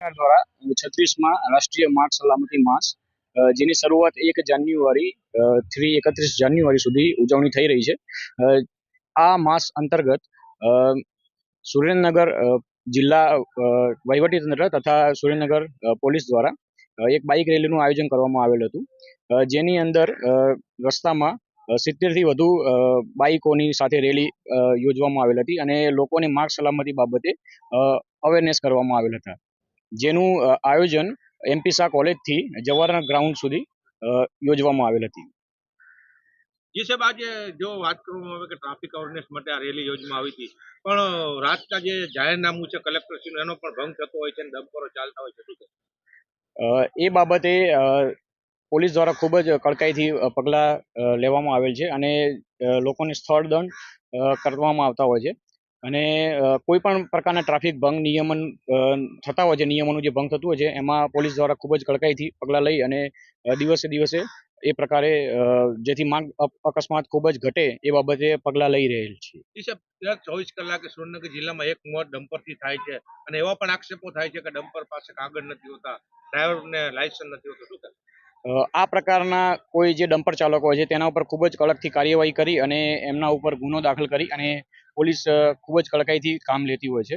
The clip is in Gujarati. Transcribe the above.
સરકાર દ્વારા 36માં રાષ્ટ્રીય માર્ગ સલામતી માસ જેની શરૂઆત 31 જાન્યુઆરી સુધી ઉજવણી થઈ રહી છે. આ માસ અંતર્ગત સુરેન્દ્રનગર જિલ્લા વહીવટીતંત્ર તથા સુરેન્દ્રનગર પોલીસ દ્વારા એક બાઇક રેલીનું આયોજન કરવામાં આવેલ હતું, જેની અંદર રસ્તામાં 70થી વધુ બાઇકોની સાથે રેલી યોજવામાં આવેલ હતી અને લોકોને માર્ગ સલામતી બાબતે અવેરનેસ કરવામાં આવેલ હતા, જેનું આયોજન એમપી શાહ કોલેજથી જવાહર ગ્રાઉન્ડ સુધી યોજવામાં આવેલ હતી. જી સાહેબ, આજે જો વાત કરવામાં આવે કે ટ્રાફિક અવેરનેસ માટે આ રેલી યોજવામાં આવી હતી, પણ રાજકા જે જાહેરનામું છે કલેક્ટરશ્રીનું એનો પણ ભંગ થતો હોય છે અને ડમ્પરો ચાલતા હોય છે. એ બાબતે પોલીસ દ્વારા ખૂબ જ કડકાઈથી પગલાં લેવામાં આવેલ છે અને લોકોને સ્થળ દંડ કરવામાં આવતા હોય છે અને કોઈ પણ પ્રકારના ટ્રાફિક ભંગ નિયમન થતા હોય છે, નિયમોનું જે ભંગ થતું હોય છે એમાં પોલીસ દ્વારા ખૂબ જ કડકાઈથી પગલાં લઈ અને દિવસે દિવસે એ પ્રકારે જેથી માર્ગ અકસ્માત ખૂબ જ ઘટે એ બાબતે પગલાં લઈ રહેલ છે. 24 કલાકે સુરેન્દ્રનગર જિલ્લામાં એક મોત ડમ્પરથી થાય છે અને એવા પણ આક્ષેપો થાય છે કે ડમ્પર પાસે કાગળ નથી હોતા, ડ્રાઈવરને લાયસન્સ નથી હોતું. શું આ પ્રકારના કોઈ જે ડમ્પર ચાલકો હોય છે તેના ઉપર ખૂબ જ કડકથી કાર્યવાહી કરી અને એમના ઉપર ગુનો દાખલ કરી અને પોલીસ ખૂબ જ કડકાઈથી કામ લેતી હોય છે.